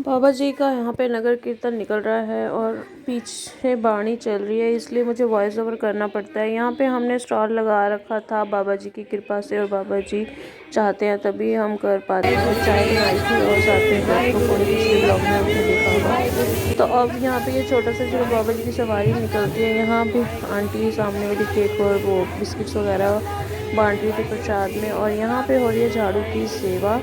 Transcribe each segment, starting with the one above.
बाबा जी का यहाँ पे नगर कीर्तन निकल रहा है और पीछे बाणी चल रही है, इसलिए मुझे वॉइस ओवर करना पड़ता है। यहाँ पे हमने स्टॉल लगा रखा था बाबा जी की कृपा से, और बाबा जी चाहते हैं तभी हम कर पाते हैं। चाय बनाई थी और साथ में ब्रेड पकौड़े, पिछले ब्लॉग में आपने देखा होगा। तो अब यहाँ पे ये छोटा सा जो बाबा जी की सवारी निकलती है, यहाँ भी आंटी सामने वाली केक और वो बिस्किट्स वगैरह बांट रही थी प्रसाद में। और यहाँ पे हो रही है झाड़ू की सेवा।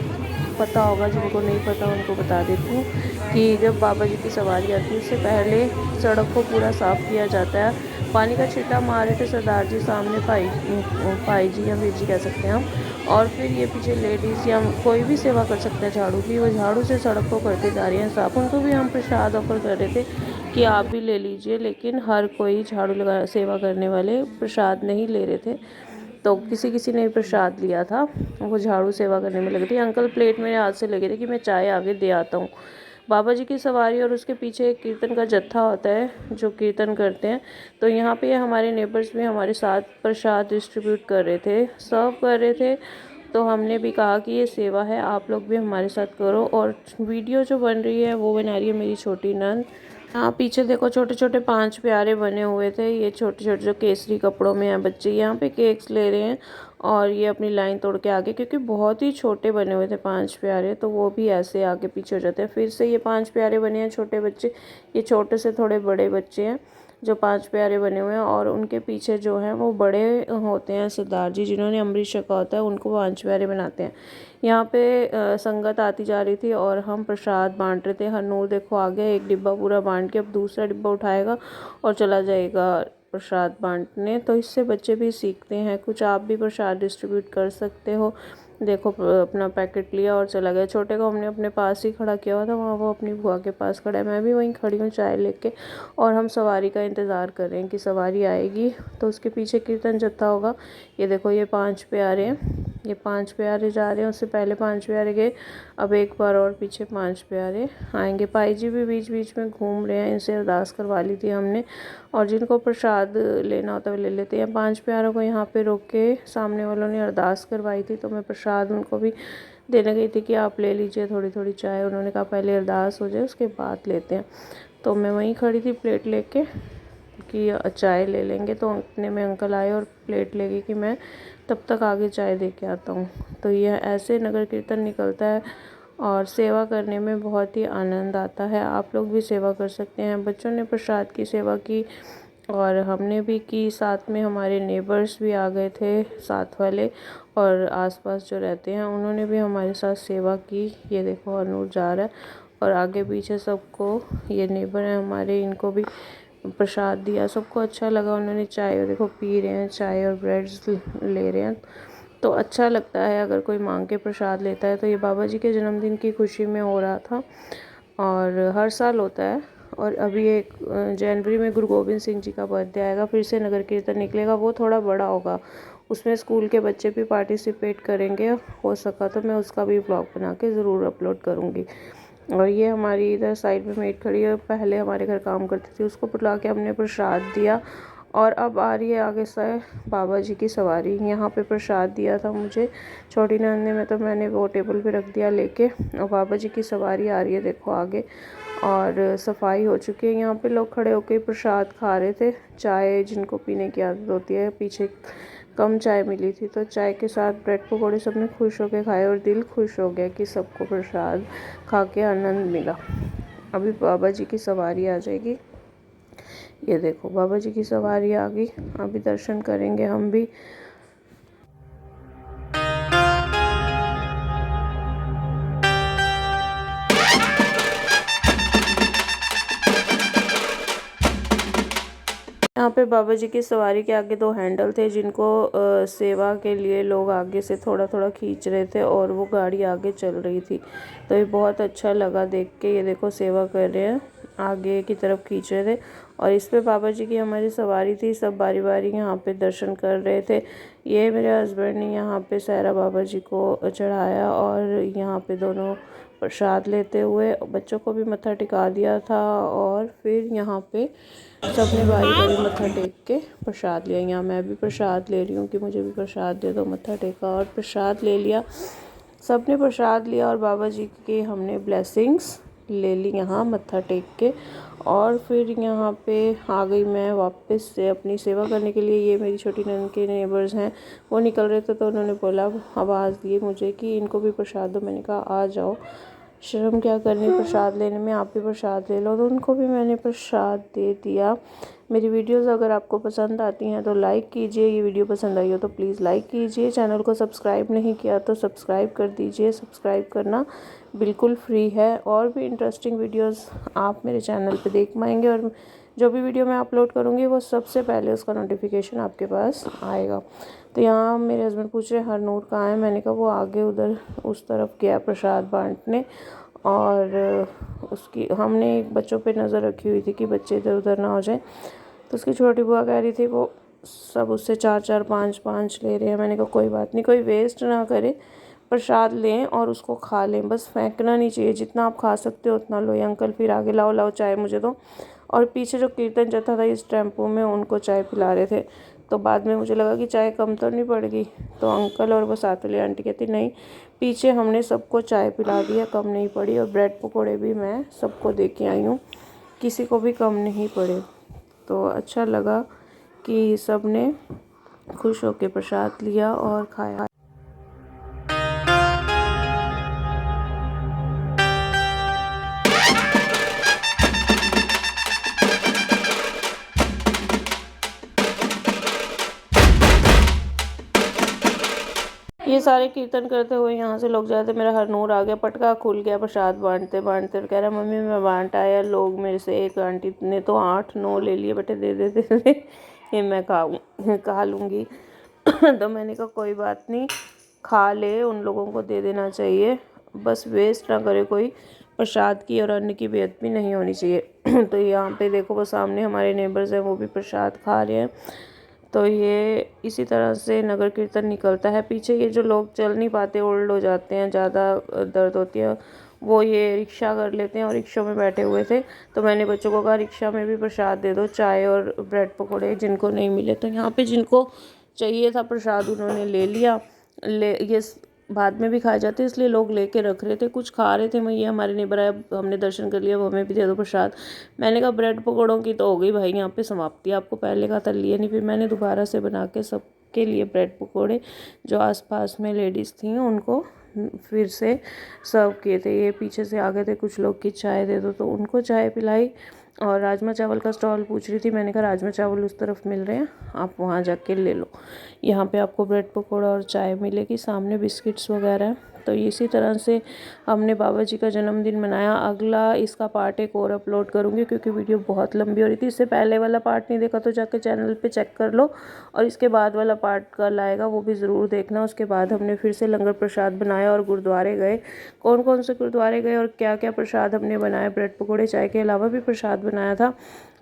पता होगा, जिनको नहीं पता उनको बता देती हूँ कि जब बाबा जी की सवारी आती है उससे पहले सड़क को पूरा साफ़ किया जाता है। पानी का छींटा मार रहे थे सरदार जी सामने, भाई जी या वीर जी कह सकते हैं हम। और फिर ये पीछे लेडीज़ या कोई भी सेवा कर सकता है झाड़ू की, वो झाड़ू से सड़क को करते जा रही हैं साफ़। उनको भी हम प्रसाद ऑफर कर रहे थे कि आप भी ले लीजिए, लेकिन हर कोई झाड़ू लगा सेवा करने वाले प्रसाद नहीं ले रहे थे। तो किसी किसी ने प्रसाद लिया था, वो झाड़ू सेवा करने में लगे थे। अंकल प्लेट मेरे हाथ से लगे थे कि मैं चाय आगे दे आता हूँ। बाबा जी की सवारी और उसके पीछे एक कीर्तन का जत्था होता है जो कीर्तन करते हैं। तो यहाँ पे हमारे नेबर्स भी हमारे साथ प्रसाद डिस्ट्रीब्यूट कर रहे थे, सर्व कर रहे थे। तो हमने भी कहा कि ये सेवा है, आप लोग भी हमारे साथ करो। और वीडियो जो बन रही है वो बना रही है मेरी छोटी नंद। हाँ, पीछे देखो छोटे छोटे 5 प्यारे बने हुए थे। ये छोटे छोटे जो केसरी कपड़ों में हैं बच्चे, यहाँ पे केक्स ले रहे हैं। और ये अपनी लाइन तोड़ के आगे, क्योंकि बहुत ही छोटे बने हुए थे 5 प्यारे, तो वो भी ऐसे आगे पीछे हो जाते हैं। फिर से ये 5 प्यारे बने हैं छोटे बच्चे, ये छोटे से थोड़े बड़े बच्चे हैं जो 5 प्यारे बने हुए हैं। और उनके पीछे जो हैं वो बड़े होते हैं सरदार जी, जिन्होंने अमृत छका होता है, उनको 5 प्यारे बनाते हैं। यहाँ पे संगत आती जा रही थी और हम प्रसाद बांट रहे थे। हरनूर देखो आ गया, एक डिब्बा पूरा बांट के अब दूसरा डिब्बा उठाएगा और चला जाएगा प्रसाद बांटने। तो इससे बच्चे भी सीखते हैं कुछ, आप भी प्रसाद डिस्ट्रीब्यूट कर सकते हो। देखो अपना पैकेट लिया और चला गया। छोटे को हमने अपने पास ही खड़ा किया हुआ था, वहाँ वो अपनी बुआ के पास खड़ा है, मैं भी वहीं खड़ी हूँ चाय लेके। और हम सवारी का इंतज़ार कर रहे हैं कि सवारी आएगी तो उसके पीछे कीर्तन जत्था होगा। ये देखो ये 5 प्यारे हैं, ये 5 प्यारे जा रहे हैं, उससे पहले 5 प्यारे गए, अब एक बार और पीछे 5 प्यारे आएंगे। पाई जी भी बीच बीच में घूम रहे हैं, इनसे अरदास करवा ली थी हमने। और जिनको प्रसाद लेना होता है वो ले लेते हैं। 5 प्यारों को यहाँ पे रोक के सामने वालों ने अरदास करवाई थी, तो मैं प्रसाद उनको भी देने गई थी कि आप ले लीजिए थोड़ी थोड़ी चाय। उन्होंने कहा पहले अरदास हो जाए उसके बाद लेते हैं। तो मैं वहीं खड़ी थी प्लेट लेके कि चाय ले लेंगे, तो इतने में अंकल आए और प्लेट ले गए कि मैं तब तक आगे चाय दे के आता हूँ। तो यह ऐसे नगर कीर्तन निकलता है और सेवा करने में बहुत ही आनंद आता है। आप लोग भी सेवा कर सकते हैं। बच्चों ने प्रसाद की सेवा की और हमने भी की, साथ में हमारे नेबर्स भी आ गए थे साथ वाले, और आसपास जो रहते हैं उन्होंने भी हमारे साथ सेवा की। ये देखो अनूर जा रहा है और आगे पीछे सबको, ये नेबर हैं हमारे, इनको भी प्रसाद दिया। सबको अच्छा लगा, उन्होंने चाय देखो पी रहे हैं, चाय और ब्रेड्स ले रहे हैं। तो अच्छा लगता है अगर कोई मांग के प्रसाद लेता है। तो ये बाबा जी के जन्मदिन की खुशी में हो रहा था और हर साल होता है। और अभी एक जनवरी में गुरु गोबिंद सिंह जी का बर्थडे आएगा, फिर से नगर कीर्तन निकलेगा, वो थोड़ा बड़ा होगा, उसमें स्कूल के बच्चे भी पार्टिसिपेट करेंगे। हो सका तो मैं उसका भी ब्लॉग बना के ज़रूर अपलोड करूँगी। और ये हमारी इधर साइड में मेड खड़ी है, पहले हमारे घर काम करती थी, उसको बुला के हमने प्रसाद दिया। और अब आ रही है आगे से बाबा जी की सवारी। यहाँ पे प्रसाद दिया था मुझे छोटी नंद ने, तो मैंने वो टेबल पे रख दिया लेके। और बाबा जी की सवारी आ रही है देखो आगे, और सफाई हो चुकी है। यहाँ पे लोग खड़े होकर प्रसाद खा रहे थे। चाय जिनको पीने की आदत होती है, पीछे कम चाय मिली थी, तो चाय के साथ ब्रेड पकौड़े सबने खुश होकर खाए और दिल खुश हो गया कि सबको प्रसाद खा के आनंद मिला। अभी बाबा जी की सवारी आ जाएगी। ये देखो बाबा जी की सवारी आ गई, अभी दर्शन करेंगे हम भी। यहाँ पे बाबा जी की सवारी के आगे 2 हैंडल थे जिनको सेवा के लिए लोग आगे से थोड़ा थोड़ा खींच रहे थे और वो गाड़ी आगे चल रही थी। तो ये बहुत अच्छा लगा देख के। ये देखो सेवा कर रहे हैं, आगे की तरफ खींच रहे थे और इस पे बाबा जी की हमारी सवारी थी। सब बारी बारी यहाँ पे दर्शन कर रहे थे। ये मेरे हस्बैंड ने यहाँ पे सहरा बाबा जी को चढ़ाया और यहाँ पे दोनों प्रसाद लेते हुए बच्चों को भी मत्था टिका दिया था और फिर यहाँ पे सबने बारी बारी मत्था टेक के प्रसाद लिया। यहाँ मैं भी प्रसाद ले रही हूँ कि मुझे भी प्रसाद दे दो। मत्था टेका और प्रसाद ले लिया, सबने प्रसाद लिया और बाबा जी की हमने ब्लेसिंग्स ले ली यहाँ मत्था टेक के। और फिर यहाँ पे आ गई मैं वापस से अपनी सेवा करने के लिए। ये मेरी छोटी ननद के नेबर्स हैं, वो निकल रहे थे तो उन्होंने बोला, आवाज़ दी मुझे कि इनको भी प्रसाद दो। मैंने कहा आ जाओ, शर्म क्या करनी प्रसाद लेने में, आप भी प्रसाद ले लो। तो उनको भी मैंने प्रसाद दे दिया। मेरी वीडियोस अगर आपको पसंद आती हैं तो लाइक कीजिए। ये वीडियो पसंद आई हो तो प्लीज़ लाइक कीजिए। चैनल को सब्सक्राइब नहीं किया तो सब्सक्राइब कर दीजिए। सब्सक्राइब करना बिल्कुल फ्री है। और भी इंटरेस्टिंग वीडियोस आप मेरे चैनल पे देख पाएंगे और जो भी वीडियो मैं अपलोड करूँगी वो सबसे पहले उसका नोटिफिकेशन आपके पास आएगा। तो यहाँ मेरे हस्बैंड पूछ रहे हरनूर कहाँ है। मैंने कहा वो आगे उधर उस तरफ गया प्रसाद बांटने। और उसकी हमने बच्चों पे नज़र रखी हुई थी कि बच्चे इधर उधर ना हो जाए। तो उसकी छोटी बुआ कह रही थी वो सब उससे 4-4 5-5 ले रहे हैं। मैंने कहा कोई बात नहीं, कोई वेस्ट ना करे, प्रसाद लें और उसको खा लें, बस फेंकना नहीं चाहिए। जितना आप खा सकते हो उतना लो। ये अंकल फिर आगे लाओ लाओ चाय मुझे दो। और पीछे जो कीर्तन जत्था था इस टेम्पो में उनको चाय पिला रहे थे। तो बाद में मुझे लगा कि चाय कम तो नहीं पड़ेगी, तो अंकल और वो साथ वाली आंटी कहती नहीं, पीछे हमने सबको चाय पिला दी है, कम नहीं पड़ी। और ब्रेड पकोड़े भी मैं सबको दे के आई हूँ, किसी को भी कम नहीं पड़े। तो अच्छा लगा कि सब ने खुश होकर प्रसाद लिया और खाया। ये सारे कीर्तन करते हुए यहाँ से लोग जाते, मेरा हरनूर आ गया, पटका खुल गया प्रसाद बांटते बांटते। कह रहा मम्मी मैं बांट आया, लोग मेरे से, एक आंटी ने तो 8-9 ले लिए, बेटे दे दे दे दे, ये मैं खा लूँगी। तो मैंने कहा कोई बात नहीं, खा ले, उन लोगों को दे देना चाहिए, बस वेस्ट ना करे कोई। प्रसाद की और अन्न की बेइज्जती नहीं होनी चाहिए। तो यहाँ पे देखो वो सामने हमारे नेबर्स हैं, वो भी प्रसाद खा रहे हैं। तो ये इसी तरह से नगर कीर्तन निकलता है। पीछे ये जो लोग चल नहीं पाते, ओल्ड हो जाते हैं, ज़्यादा दर्द होती है, वो ये रिक्शा कर लेते हैं और रिक्शों में बैठे हुए थे। तो मैंने बच्चों को कहा रिक्शा में भी प्रसाद दे दो, चाय और ब्रेड पकोड़े जिनको नहीं मिले। तो यहाँ पे जिनको चाहिए था प्रसाद उन्होंने ले लिया। ये बाद में भी खाए जाते हैं इसलिए लोग लेके रख रहे थे, कुछ खा रहे थे। मैं ये हमारे नेबर आए, हमने दर्शन कर लिया, वो हमें भी दे दो प्रसाद। मैंने कहा ब्रेड पकौड़ों की तो हो गई भाई यहाँ पे समाप्ति, आपको पहले का था लिए नहीं। फिर मैंने दोबारा से बना के सबके लिए ब्रेड पकौड़े जो आसपास में लेडीज़ थी उनको फिर से सर्व किए थे। ये पीछे से आ गए थे कुछ लोग कि चाय दे दो, तो उनको चाय पिलाई। और राजमा चावल का स्टॉल पूछ रही थी, मैंने कहा राजमा चावल उस तरफ मिल रहे हैं, आप वहाँ जाके ले लो, यहाँ पे आपको ब्रेड पकौड़ा और चाय मिलेगी, सामने बिस्किट्स वगैरह हैं। तो इसी तरह से हमने बाबा जी का जन्मदिन मनाया। अगला इसका पार्ट एक और अपलोड करूँगी क्योंकि वीडियो बहुत लंबी हो रही थी। इससे पहले वाला पार्ट नहीं देखा तो जाके चैनल पे चेक कर लो, और इसके बाद वाला पार्ट कल आएगा वो भी ज़रूर देखना। उसके बाद हमने फिर से लंगर प्रसाद बनाया और गुरुद्वारे गए। कौन कौन से गुरुद्वारे गए और क्या क्या प्रसाद हमने बनाया, ब्रेड पकौड़े चाय के अलावा भी प्रसाद बनाया था।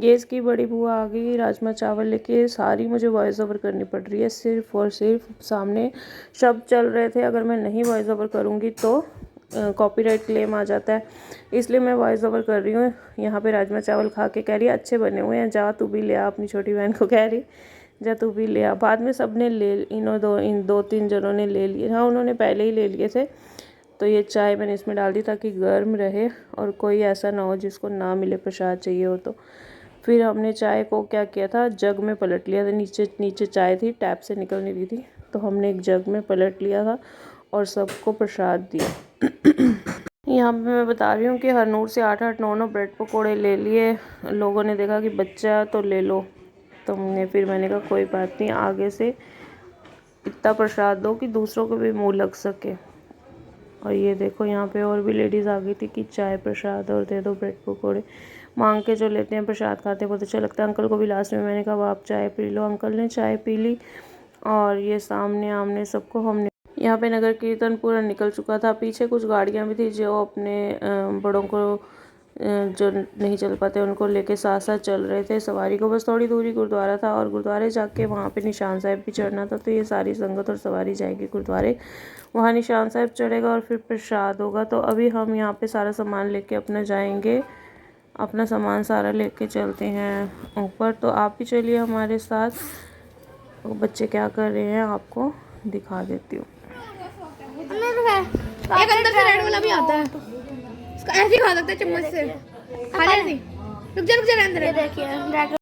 ये इसकी बड़ी बुआ आ गई राजमा चावल लेके, सारी मुझे वॉइस ओवर करनी पड़ रही है, सिर्फ और सिर्फ सामने शब्द चल रहे थे। अगर मैं नहीं वॉइस ओवर करूँगी तो कॉपीराइट क्लेम आ जाता है, इसलिए मैं वॉइस ओवर कर रही हूँ। यहाँ पे राजमा चावल खा के कह रही है अच्छे बने हुए हैं, जा तू भी ले आ, अपनी छोटी बहन को कह रही जा तू भी ले आ। बाद में सब ने ले, इन 2-3 जनों ने ले लिए, हाँ उन्होंने पहले ही ले लिए थे। तो ये चाय मैंने इसमें डाल दी ताकि गर्म रहे और कोई ऐसा ना हो जिसको ना मिले प्रसाद चाहिए हो तो। फिर हमने चाय को क्या किया था, जग में पलट लिया था। नीचे नीचे चाय थी, टैप से निकल नहीं रही थी, तो हमने एक जग में पलट लिया था और सबको प्रसाद दिया। यहाँ पे मैं बता रही हूँ कि हरनूर से 8-8 9-9 ब्रेड पकोड़े ले लिए। लोगों ने देखा कि बच्चा तो ले लो, तो मैंने कहा कोई बात नहीं, आगे से इतना प्रसाद दो कि दूसरों को भी मुँह लग सके। और ये देखो यहाँ पे और भी लेडीज़ आ गई थी कि चाय प्रसाद और दे दो, ब्रेड पकोड़े मांग के जो लेते हैं प्रसाद खाते हैं बहुत अच्छा लगता है। अंकल को भी लास्ट में मैंने कहा आप चाय पी लो, अंकल ने चाय पी ली। और ये सामने आमने सबको हमने, यहाँ पे नगर कीर्तन पूरा निकल चुका था। पीछे कुछ गाड़ियाँ भी थी जो अपने बड़ों को जो नहीं चल पाते उनको लेके साथ साथ चल रहे थे सवारी को। बस थोड़ी दूरी गुरुद्वारा था और गुरुद्वारे जाके वहाँ पे निशान साहिब भी चढ़ना था, तो ये सारी संगत और सवारी जाएगी गुरुद्वारे, वहाँ निशान साहिब चढ़ेगा और फिर प्रसाद होगा। तो अभी हम यहाँ पे सारा सामान लेके अपना जाएंगे, अपना सामान सारा लेके चलते हैं ऊपर। तो आप भी चलिए हमारे साथ। बच्चे क्या कर रहे हैं आपको दिखा देती हूँ। एक अंदर से रेड वाला भी आता है, उसको ऐसे ही खा सकते हैं चम्मच से, खा ले। रुक जा अंदर। देखिए